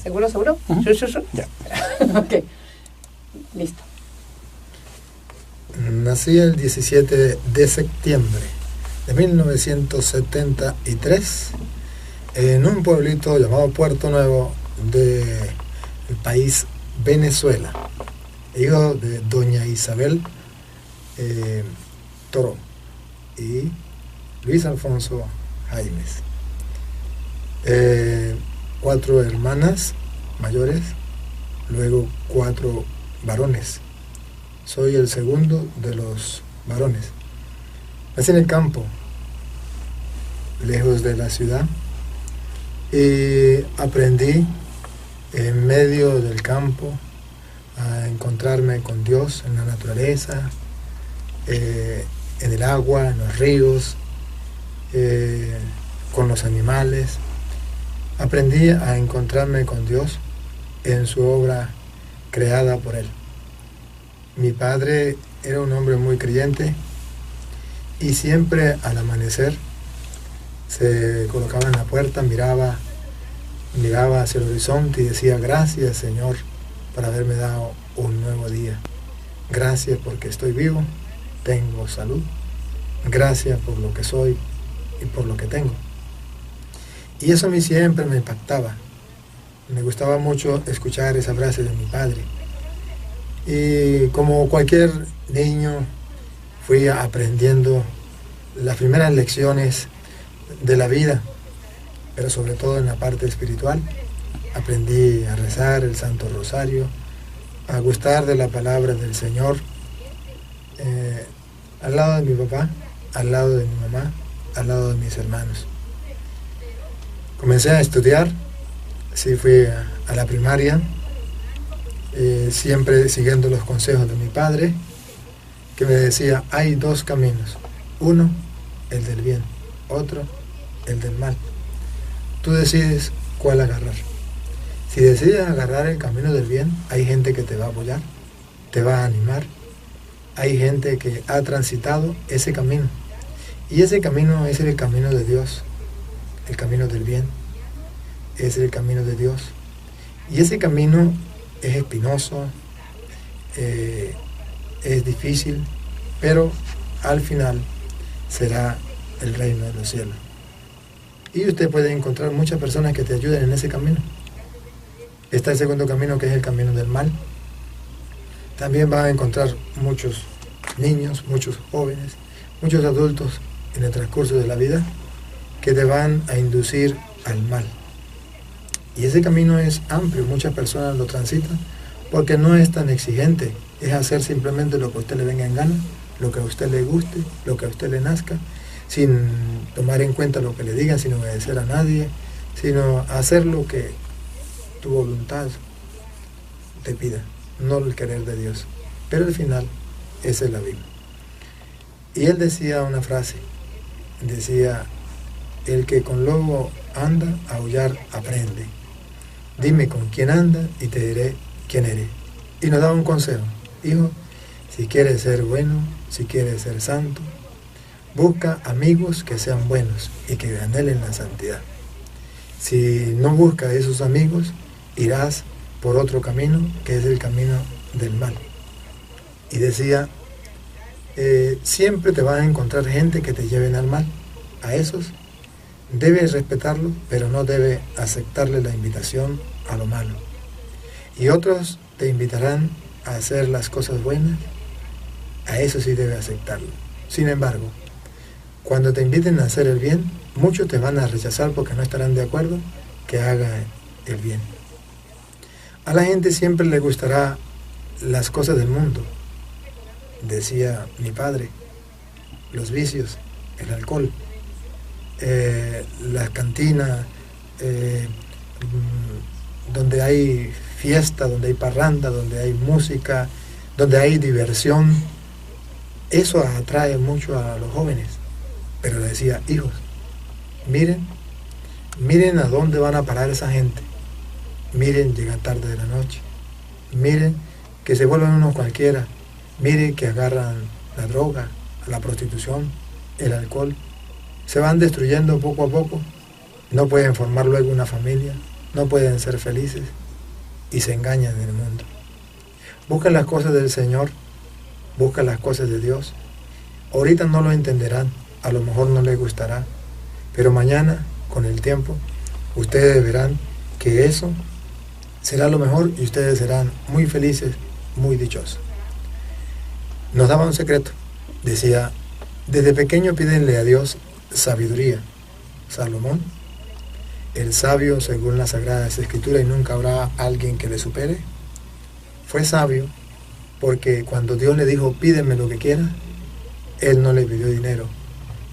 ¿Seguro, seguro? Uh-huh. Sí. Ya. Ok, listo. Nací el 17 de septiembre de 1973 en un pueblito llamado Puerto Nuevo del país Venezuela, hijo de doña Isabel Toro y Luis Alfonso Jaimes. 4 hermanas mayores, luego 4 varones. Soy el segundo de los varones. Nací en el campo, lejos de la ciudad, y aprendí en medio del campo a encontrarme con Dios en la naturaleza, en el agua, en los ríos, con los animales. Aprendí a encontrarme con Dios en su obra creada por Él. Mi padre era un hombre muy creyente y siempre al amanecer se colocaba en la puerta, miraba hacia el horizonte y decía: gracias, Señor, por haberme dado un nuevo día. Gracias porque estoy vivo, tengo salud. Gracias por lo que soy y por lo que tengo. Y eso a mí siempre me impactaba. Me gustaba mucho escuchar esa frase de mi padre. Y como cualquier niño, fui aprendiendo las primeras lecciones de la vida, pero sobre todo en la parte espiritual. Aprendí a rezar el Santo Rosario, a gustar de la palabra del Señor, al lado de mi papá, al lado de mi mamá, al lado de mis hermanos. Comencé a estudiar, sí, fui a la primaria, siempre siguiendo los consejos de mi padre, que me decía: hay 2 caminos, uno el del bien, otro el del mal. Tú decides cuál agarrar. Si decides agarrar el camino del bien, hay gente que te va a apoyar, te va a animar. Hay gente que ha transitado ese camino, y ese camino es el camino de Dios, el camino del bien, es el camino de Dios. Y ese camino es espinoso, es difícil, pero al final será el reino de los cielos. Y usted puede encontrar muchas personas que te ayuden en ese camino. Está el segundo camino, que es el camino del mal. También va a encontrar muchos niños, muchos jóvenes, muchos adultos en el transcurso de la vida que te van a inducir al mal. Y ese camino es amplio, muchas personas lo transitan porque no es tan exigente, es hacer simplemente lo que a usted le venga en gana, lo que a usted le guste, lo que a usted le nazca, sin tomar en cuenta lo que le digan, sin obedecer a nadie, sino hacer lo que tu voluntad te pida, no el querer de Dios. Pero al final, esa es la Biblia. Y él decía una frase, decía: el que con lobo anda, a aullar aprende. Dime con quién anda y te diré quién eres. Y nos daba un consejo: hijo, si quieres ser bueno, si quieres ser santo, busca amigos que sean buenos y que anhelen la santidad. Si no buscas esos amigos, irás por otro camino, que es el camino del mal. Y decía, siempre te vas a encontrar gente que te lleven al mal. A esos debes respetarlos, pero no debes aceptarle la invitación a lo malo. Y otros te invitarán a hacer las cosas buenas, a eso sí debes aceptarlo. Sin embargo, cuando te inviten a hacer el bien, muchos te van a rechazar porque no estarán de acuerdo que haga el bien. A la gente siempre le gustará las cosas del mundo, decía mi padre, los vicios, el alcohol, las cantinas, donde hay fiesta, donde hay parranda, donde hay música, donde hay diversión. Eso atrae mucho a los jóvenes. Pero le decía, hijos, miren a dónde van a parar esa gente. Miren llegar tarde de la noche. Miren que se vuelven unos cualquiera. Miren que agarran la droga, la prostitución, el alcohol. Se van destruyendo poco a poco. No pueden formar luego una familia. no pueden ser felices y se engañan en el mundo. Busca las cosas del Señor, busca las cosas de Dios. Ahorita no lo entenderán, a lo mejor no les gustará, pero mañana, con el tiempo, ustedes verán que eso será lo mejor y ustedes serán muy felices, muy dichosos. Nos daba un secreto, decía, desde pequeño pídenle a Dios sabiduría. Salomón, el sabio según las Sagradas Escrituras, y nunca habrá alguien que le supere, fue sabio porque cuando Dios le dijo, pídeme lo que quieras, él no le pidió dinero,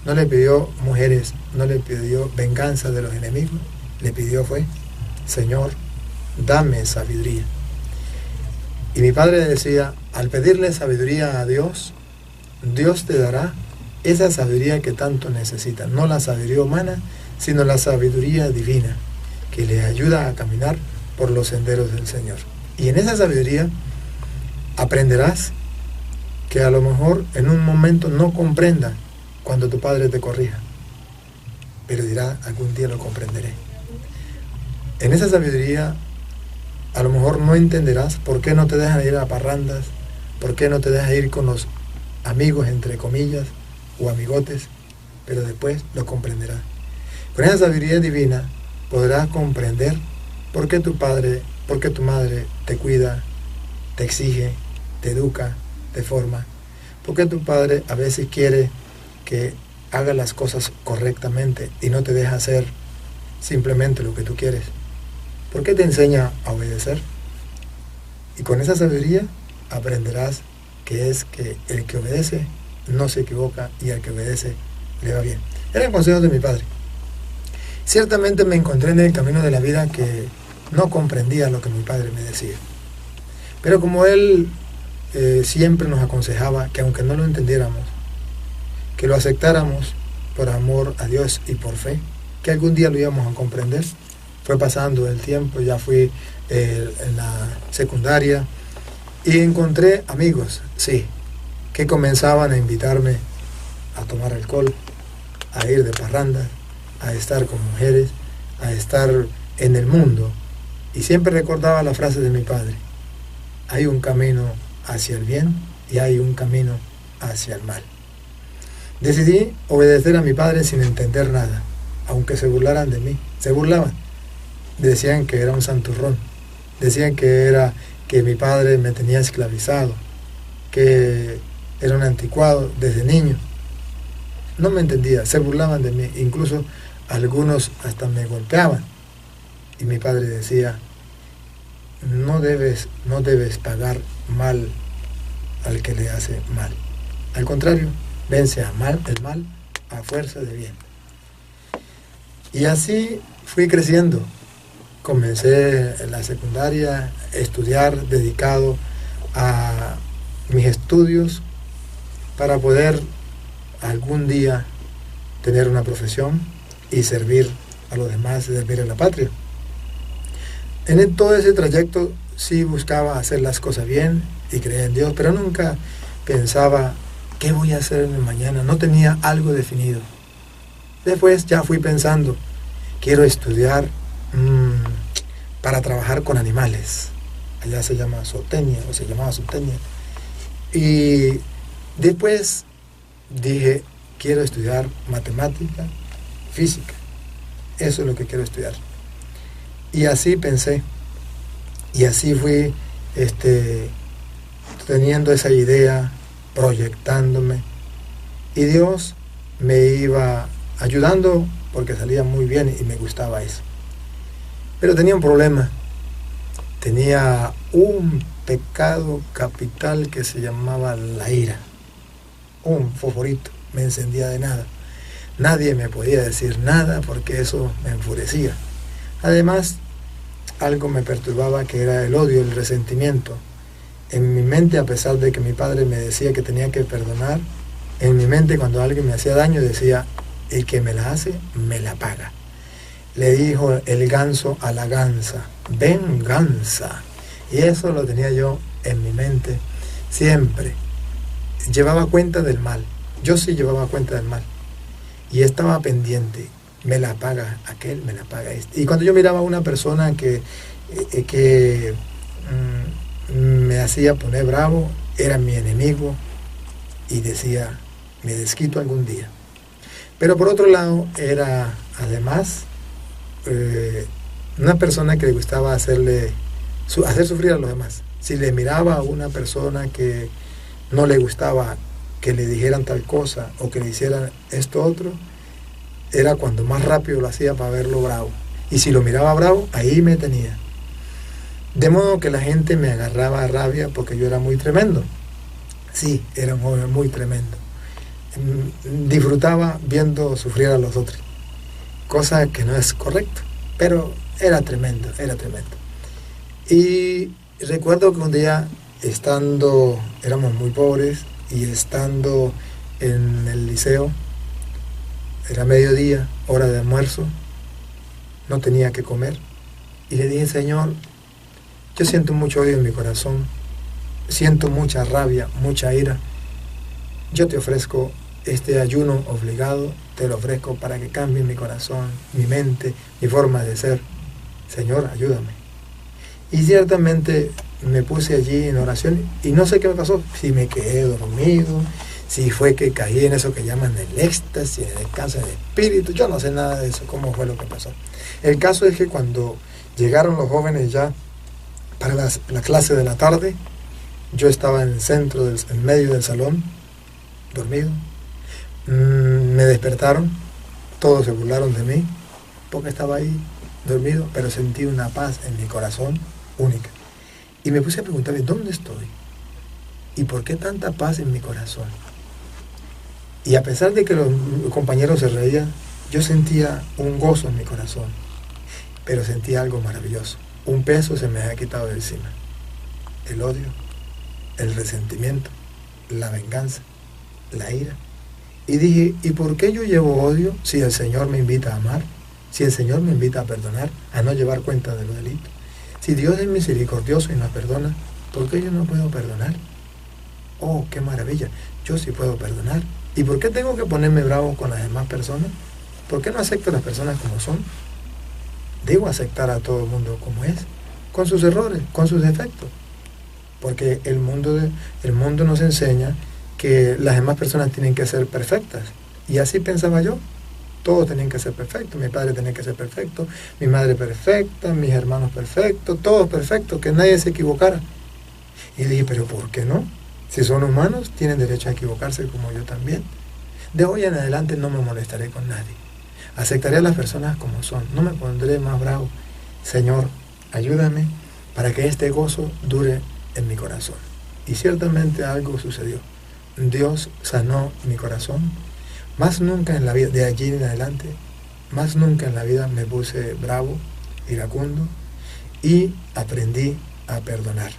no le pidió mujeres, no le pidió venganza de los enemigos, le pidió fue, Señor, dame sabiduría. Y mi padre decía, al pedirle sabiduría a Dios, Dios te dará esa sabiduría que tanto necesita, no la sabiduría humana, sino la sabiduría divina, que le ayuda a caminar por los senderos del Señor. Y en esa sabiduría aprenderás que a lo mejor en un momento no comprenda cuando tu padre te corrija, pero dirá, algún día lo comprenderé. En esa sabiduría a lo mejor no entenderás por qué no te dejan ir a parrandas, por qué no te dejan ir con los amigos, entre comillas, o amigotes, pero después lo comprenderás. Con esa sabiduría divina podrás comprender por qué tu padre, por qué tu madre te cuida, te exige, te educa, te forma, por qué tu padre a veces quiere que hagas las cosas correctamente y no te deja hacer simplemente lo que tú quieres. ¿Por qué te enseña a obedecer? Y con esa sabiduría aprenderás que es que el que obedece no se equivoca y al que obedece le va bien. Eran consejos de mi padre. Ciertamente me encontré en el camino de la vida que no comprendía lo que mi padre me decía. Pero como él siempre nos aconsejaba que aunque no lo entendiéramos, que lo aceptáramos por amor a Dios y por fe, que algún día lo íbamos a comprender. Fue pasando el tiempo, ya fui en la secundaria y encontré amigos, sí, que comenzaban a invitarme a tomar alcohol, a ir de parrandas, a estar con mujeres, a estar en el mundo. Y siempre recordaba la frase de mi padre, hay un camino hacia el bien y hay un camino hacia el mal. Decidí obedecer a mi padre sin entender nada, aunque se burlaran de mí, se burlaban. Decían que era un santurrón, decían que mi padre me tenía esclavizado, que era un anticuado desde niño. No me entendía, se burlaban de mí, incluso algunos hasta me golpeaban. Y mi padre decía, no debes pagar mal al que le hace mal. Al contrario, vence el mal a fuerza de bien. Y así fui creciendo. Comencé en la secundaria a estudiar, dedicado a mis estudios para poder algún día tener una profesión y servir a los demás, servir a la patria. En todo ese trayecto sí buscaba hacer las cosas bien y creer en Dios, pero nunca pensaba qué voy a hacer en el mañana, no tenía algo definido. Después ya fui pensando, quiero estudiar para trabajar con animales. Allá se llama zootecnia, o se llamaba zootecnia. Y después dije, quiero estudiar matemática, física. Eso es lo que quiero estudiar. Y así pensé. Y así fui teniendo esa idea, proyectándome. Y Dios me iba ayudando porque salía muy bien y me gustaba eso. Pero tenía un problema. Tenía un pecado capital que se llamaba la ira. Un fosforito, me encendía de nada. Nadie me podía decir nada porque eso me enfurecía. Además, algo me perturbaba que era el odio, el resentimiento. En mi mente, a pesar de que mi padre me decía que tenía que perdonar, en mi mente cuando alguien me hacía daño decía, el que me la hace, me la paga. Le dijo el ganso a la gansa, venganza. Y eso lo tenía yo en mi mente siempre. Llevaba cuenta del mal. Yo sí llevaba cuenta del mal. Y estaba pendiente. me la paga aquel, me la paga este. Y cuando yo miraba a una persona que me hacía poner bravo, era mi enemigo, y decía, me desquito algún día. Pero por otro lado, era además una persona que le gustaba hacer sufrir a los demás. Si le miraba a una persona que no le gustaba que le dijeran tal cosa o que le hicieran esto otro, era cuando más rápido lo hacía para verlo bravo. Y si lo miraba bravo, ahí me tenía. De modo que la gente me agarraba a rabia porque yo era muy tremendo. Sí, era un joven muy tremendo. Disfrutaba viendo sufrir a los otros, cosa que no es correcto, pero era tremendo, era tremendo. Y recuerdo que un día, éramos muy pobres, y estando en el liceo, era mediodía, hora de almuerzo, no tenía que comer, y le dije, Señor, yo siento mucho odio en mi corazón, siento mucha rabia, mucha ira. Yo te ofrezco este ayuno obligado, te lo ofrezco para que cambie mi corazón, mi mente, mi forma de ser. Señor, ayúdame. Y ciertamente me puse allí en oración y no sé qué me pasó, si me quedé dormido, si fue que caí en eso que llaman el éxtasis, el descanso del espíritu, yo no sé nada de eso, cómo fue lo que pasó. El caso es que cuando llegaron los jóvenes ya para la clase de la tarde, yo estaba en el centro, en medio del salón, dormido. Me despertaron, todos se burlaron de mí, porque estaba ahí dormido, pero sentí una paz en mi corazón única. Y me puse a preguntarme, ¿dónde estoy? ¿Y por qué tanta paz en mi corazón? Y a pesar de que los compañeros se reían, yo sentía un gozo en mi corazón, pero sentía algo maravilloso. Un peso se me había quitado de encima. El odio, el resentimiento, la venganza, la ira. Y dije, ¿y por qué yo llevo odio si el Señor me invita a amar? Si el Señor me invita a perdonar, a no llevar cuenta de los delitos. Si Dios es misericordioso y nos perdona, ¿por qué yo no puedo perdonar? Oh, qué maravilla, yo sí puedo perdonar. ¿Y por qué tengo que ponerme bravo con las demás personas? ¿Por qué no acepto a las personas como son? Debo aceptar a todo el mundo como es, con sus errores, con sus defectos. Porque el mundo nos enseña que las demás personas tienen que ser perfectas. Y así pensaba yo. Todos tenían que ser perfectos. Mi padre tenía que ser perfecto, mi madre perfecta, mis hermanos perfectos, todos perfectos, que nadie se equivocara. Y dije, ¿pero por qué no? Si son humanos, tienen derecho a equivocarse como yo también. De hoy en adelante no me molestaré con nadie. Aceptaré a las personas como son. No me pondré más bravo. Señor, ayúdame para que este gozo dure en mi corazón. Y ciertamente algo sucedió. Dios sanó mi corazón. Más nunca en la vida, de allí en adelante, más nunca en la vida me puse bravo, iracundo, y aprendí a perdonar.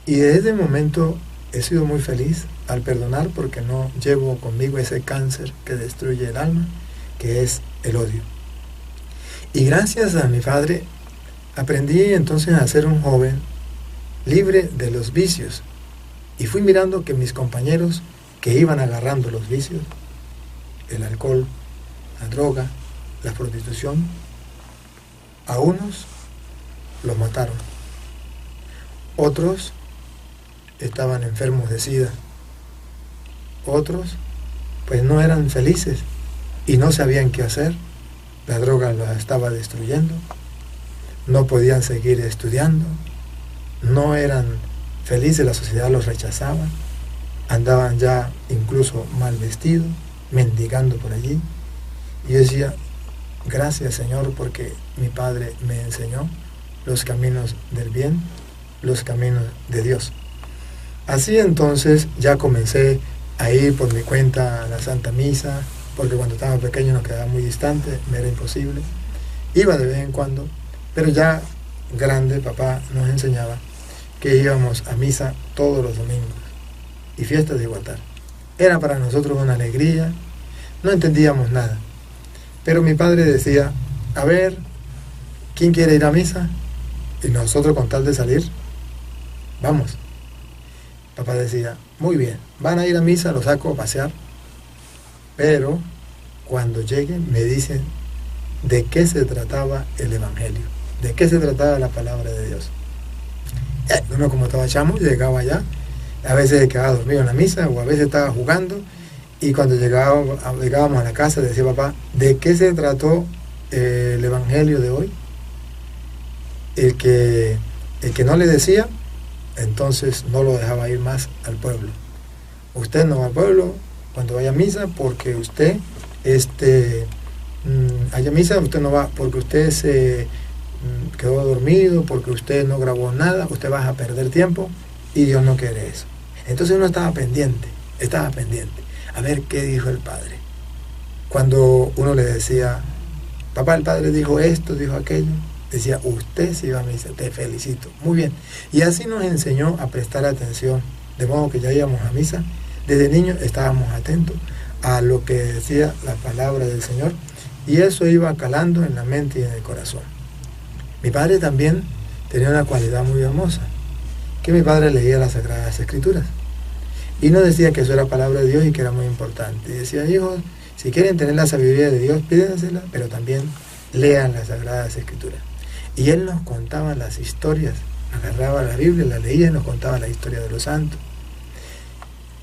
Y desde ese momento he sido muy feliz al perdonar, porque no llevo conmigo ese cáncer que destruye el alma, que es el odio. Y gracias a mi padre aprendí entonces a ser un joven libre de los vicios, y fui mirando que mis compañeros que iban agarrando los vicios, el alcohol, la droga, la prostitución, a unos los mataron, otros estaban enfermos de SIDA, otros pues no eran felices y no sabían qué hacer, la droga los estaba destruyendo, no podían seguir estudiando, no eran felices, la sociedad los rechazaba, andaban ya incluso mal vestidos, mendigando por allí. Y yo decía, gracias Señor, porque mi Padre me enseñó los caminos del bien, los caminos de Dios. Así entonces ya comencé a ir por mi cuenta a la Santa Misa, porque cuando estaba pequeño nos quedaba muy distante, me era imposible. Iba de vez en cuando, pero ya grande papá nos enseñaba que íbamos a misa todos los domingos y fiestas de igualdad. Era para nosotros una alegría, no entendíamos nada. Pero mi padre decía, a ver, ¿quién quiere ir a misa? Y nosotros con tal de salir, vamos. Papá decía, muy bien, van a ir a misa, los saco a pasear, pero cuando lleguen me dicen de qué se trataba el Evangelio, de qué se trataba la palabra de Dios. Uno, como estaba chamo, llegaba allá, a veces quedaba dormido en la misa o a veces estaba jugando, y cuando llegábamos a la casa decía papá, ¿de qué se trató el Evangelio de hoy? El que no le decía, entonces no lo dejaba ir más al pueblo. Usted no va al pueblo cuando vaya a misa porque usted haya misa, usted no va porque usted se quedó dormido, porque usted no grabó nada, usted va a perder tiempo y Dios no quiere eso. Entonces uno estaba pendiente a ver qué dijo el padre. Cuando uno le decía, papá, el padre dijo esto, dijo aquello, decía, usted sí va a misa, te felicito, muy bien. Y así nos enseñó a prestar atención, de modo que ya íbamos a misa. Desde niños estábamos atentos a lo que decía la palabra del Señor, y eso iba calando en la mente y en el corazón. Mi padre también tenía una cualidad muy hermosa, que mi padre leía las Sagradas Escrituras, y no decía que eso era palabra de Dios y que era muy importante. Y decía, hijos, si quieren tener la sabiduría de Dios, pídensela, pero también lean las Sagradas Escrituras. Y él nos contaba las historias, agarraba la Biblia, la leía y nos contaba la historia de los santos.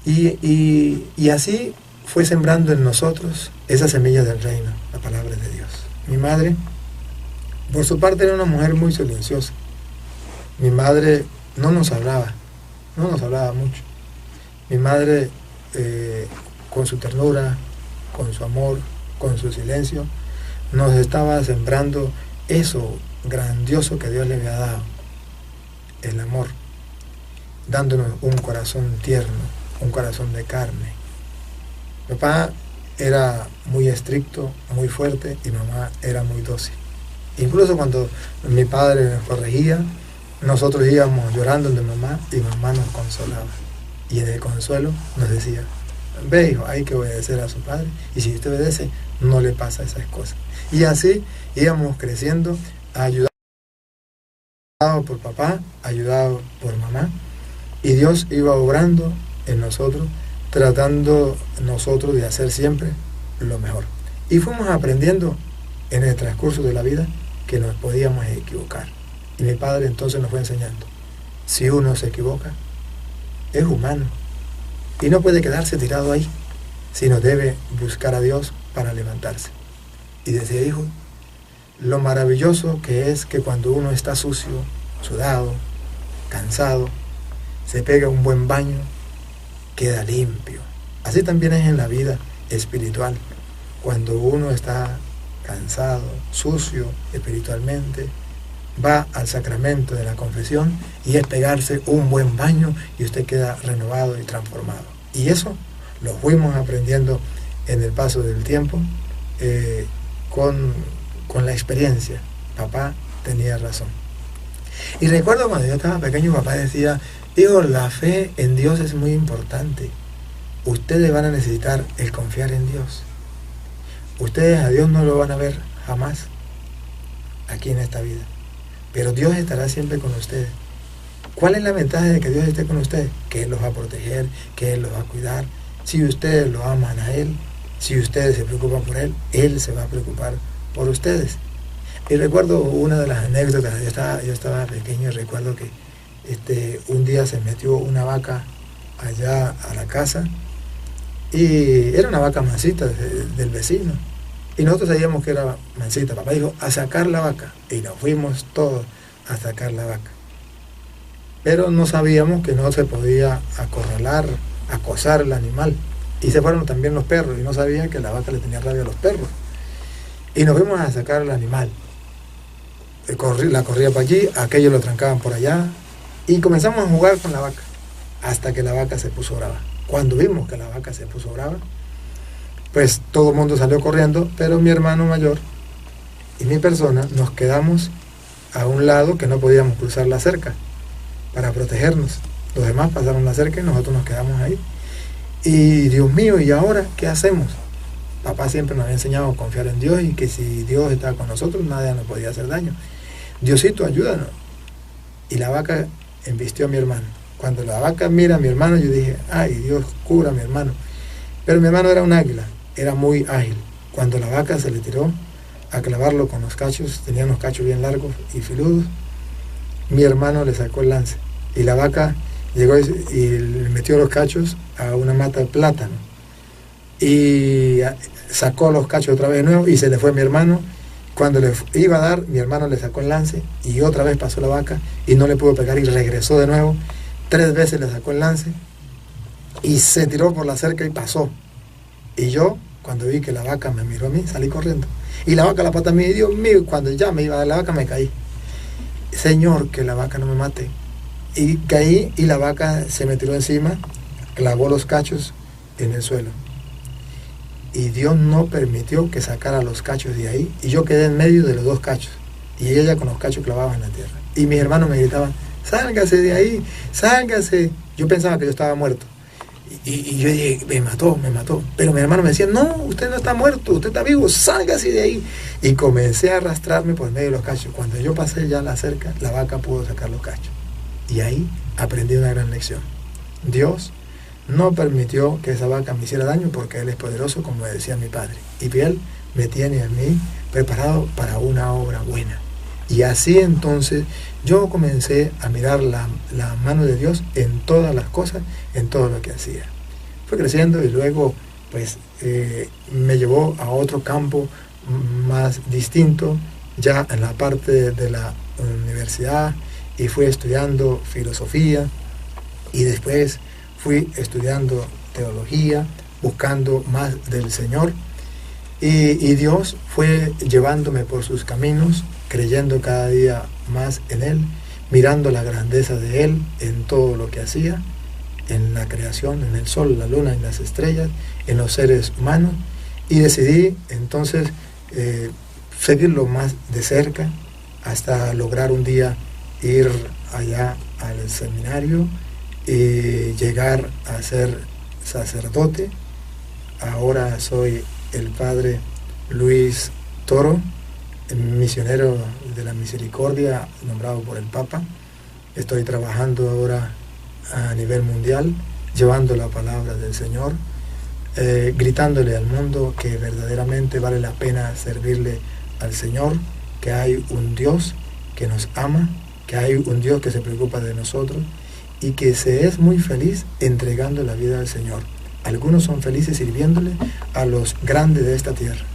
Y así fue sembrando en nosotros esa semilla del reino, la palabra de Dios. Mi madre, por su parte, era una mujer muy silenciosa. Mi madre no nos hablaba mucho. Mi madre, con su ternura, con su amor, con su silencio, nos estaba sembrando eso grandioso que Dios le había dado, el amor, dándonos un corazón tierno, un corazón de carne. Papá era muy estricto, muy fuerte, y mamá era muy dócil. Incluso cuando mi padre nos corregía, nosotros íbamos llorando de mamá y mamá nos consolaba. Y en el consuelo nos decía, ve hijo, hay que obedecer a su padre, y si usted obedece, no le pasa esas cosas. Y así íbamos creciendo, ayudados por papá, ayudados por mamá, y Dios iba obrando en nosotros, tratando nosotros de hacer siempre lo mejor. Y fuimos aprendiendo en el transcurso de la vida que nos podíamos equivocar. Y mi padre entonces nos fue enseñando, si uno se equivoca, es humano y no puede quedarse tirado ahí, sino debe buscar a Dios para levantarse. Y decía, hijo, lo maravilloso que es que cuando uno está sucio, sudado, cansado, se pega un buen baño, queda limpio. Así también es en la vida espiritual. Cuando uno está cansado, sucio espiritualmente, va al sacramento de la confesión y es pegarse un buen baño y usted queda renovado y transformado. Y eso lo fuimos aprendiendo en el paso del tiempo, con la experiencia. Papá tenía razón. Y recuerdo cuando yo estaba pequeño, papá decía, hijo, la fe en Dios es muy importante. Ustedes van a necesitar el confiar en Dios. Ustedes a Dios no lo van a ver jamás aquí en esta vida, pero Dios estará siempre con ustedes. ¿Cuál es la ventaja de que Dios esté con ustedes? Que Él los va a proteger, que Él los va a cuidar. Si ustedes lo aman a Él, si ustedes se preocupan por Él, Él se va a preocupar por ustedes. Y recuerdo una de las anécdotas, yo estaba pequeño y recuerdo que un día se metió una vaca allá a la casa, y era una vaca mansita del vecino, y nosotros sabíamos que era mansita. Papá dijo, a sacar la vaca, y nos fuimos todos a sacar la vaca, pero no sabíamos que no se podía acorralar, acosar el animal, y se fueron también los perros, y no sabían que la vaca le tenía rabia a los perros, y nos fuimos a sacar el animal. La corría para allí, aquellos lo trancaban por allá, y comenzamos a jugar con la vaca, hasta que la vaca se puso brava. Cuando vimos que la vaca se puso brava, pues todo el mundo salió corriendo, pero mi hermano mayor y mi persona nos quedamos a un lado que no podíamos cruzar la cerca para protegernos. Los demás pasaron la cerca y nosotros nos quedamos ahí. Y Dios mío, ¿y ahora qué hacemos? Papá siempre nos había enseñado a confiar en Dios y que si Dios estaba con nosotros, nada nos podía hacer daño. Diosito, ayúdanos. Y la vaca embistió a mi hermano. Cuando la vaca mira a mi hermano, yo dije, ay, Dios cubra a mi hermano. Pero mi hermano era un águila, era muy ágil. Cuando la vaca se le tiró a clavarlo con los cachos, tenía unos cachos bien largos y filudos. Mi hermano le sacó el lance y la vaca llegó y le metió los cachos a una mata de plátano y sacó los cachos otra vez de nuevo y se le fue a mi hermano. Cuando le iba a dar, mi hermano le sacó el lance y otra vez pasó la vaca y no le pudo pegar y regresó de nuevo. 3 veces le sacó el lance y se tiró por la cerca y pasó. Y yo, cuando vi que la vaca me miró a mí, salí corriendo. Y la vaca la pata a mí, Dios mío, cuando ya me iba a dar la vaca me caí. Señor, que la vaca no me mate. Y caí y la vaca se me tiró encima, clavó los cachos en el suelo. Y Dios no permitió que sacara los cachos de ahí. Y yo quedé en medio de los 2 cachos. Y ella con los cachos clavados en la tierra. Y mis hermanos me gritaban, sálgase de ahí, sálgase. Yo pensaba que yo estaba muerto. Y yo dije, me mató. Pero mi hermano me decía, no, usted no está muerto, usted está vivo, sálgase de ahí. Y comencé a arrastrarme por medio de los cachos. Cuando yo pasé ya la cerca, la vaca pudo sacar los cachos. Y ahí aprendí una gran lección. Dios no permitió que esa vaca me hiciera daño porque Él es poderoso, como decía mi padre. Y Él me tiene a mí preparado para una obra buena. Y así entonces yo comencé a mirar la mano de Dios en todas las cosas, en todo lo que hacía. Fue creciendo y luego pues me llevó a otro campo más distinto, ya en la parte de la universidad, y fui estudiando filosofía y después fui estudiando teología, buscando más del Señor. Y Dios fue llevándome por sus caminos, creyendo cada día más en Él, mirando la grandeza de Él en todo lo que hacía, en la creación, en el sol, la luna, en las estrellas, en los seres humanos, y decidí entonces seguirlo más de cerca hasta lograr un día ir allá al seminario y llegar a ser sacerdote. Ahora soy el padre Luis Toro, misionero de la misericordia nombrado por el Papa. Estoy trabajando ahora a nivel mundial, llevando la palabra del Señor, gritándole al mundo que verdaderamente vale la pena servirle al Señor, que hay un Dios que nos ama, que hay un Dios que se preocupa de nosotros y que se es muy feliz entregando la vida al Señor. Algunos son felices sirviéndole a los grandes de esta tierra.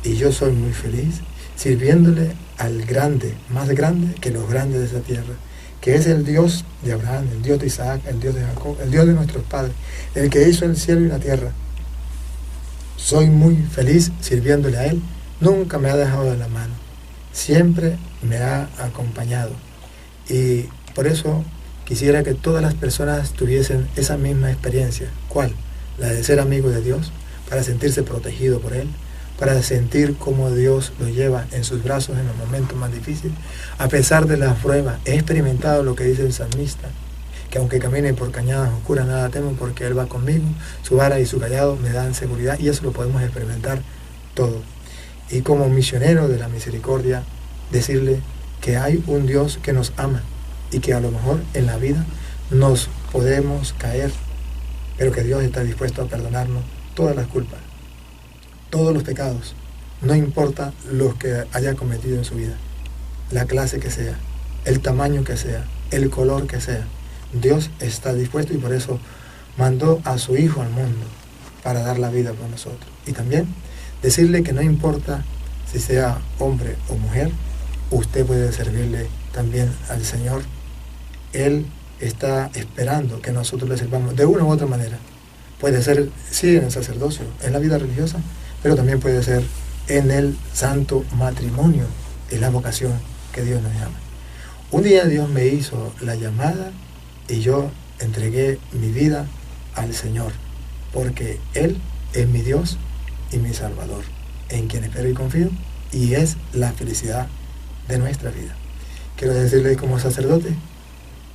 Y yo soy muy feliz sirviéndole al grande, más grande que los grandes de esta tierra, que es el Dios de Abraham, el Dios de Isaac, el Dios de Jacob, el Dios de nuestros padres, el que hizo el cielo y la tierra. Soy muy feliz sirviéndole a Él. Nunca me ha dejado de la mano. Siempre me ha acompañado. Y por eso quisiera que todas las personas tuviesen esa misma experiencia. ¿Cuál? La de ser amigo de Dios, para sentirse protegido por Él, para sentir cómo Dios lo lleva en sus brazos en los momentos más difíciles. A pesar de las pruebas, he experimentado lo que dice el salmista, que aunque camine por cañadas oscuras, nada temo porque Él va conmigo, su vara y su callado me dan seguridad, y eso lo podemos experimentar todo. Y como misionero de la misericordia, decirle que hay un Dios que nos ama y que a lo mejor en la vida nos podemos caer, pero que Dios está dispuesto a perdonarnos todas las culpas, todos los pecados, no importa los que haya cometido en su vida, la clase que sea, el tamaño que sea, el color que sea. Dios está dispuesto y por eso mandó a su Hijo al mundo para dar la vida por nosotros. Y también decirle que no importa si sea hombre o mujer, usted puede servirle también al Señor. Él está esperando que nosotros le sirvamos de una u otra manera. Puede ser, sí, en el sacerdocio, en la vida religiosa, pero también puede ser en el santo matrimonio, en la vocación que Dios nos llama. Un día Dios me hizo la llamada y yo entregué mi vida al Señor, porque Él es mi Dios y mi Salvador, en quien espero y confío, y es la felicidad de nuestra vida. Quiero decirles como sacerdote,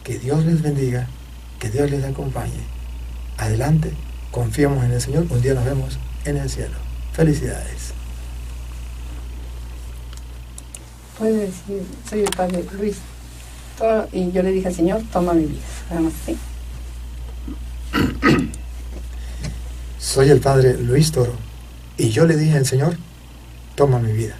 que Dios les bendiga, que Dios les acompañe. Adelante, confiemos en el Señor, un día nos vemos en el cielo. Felicidades. Puede decir, soy el padre Luis Toro, y yo le dije al Señor, toma mi vida. Además, ¿sí? Soy el padre Luis Toro, y yo le dije al Señor, toma mi vida.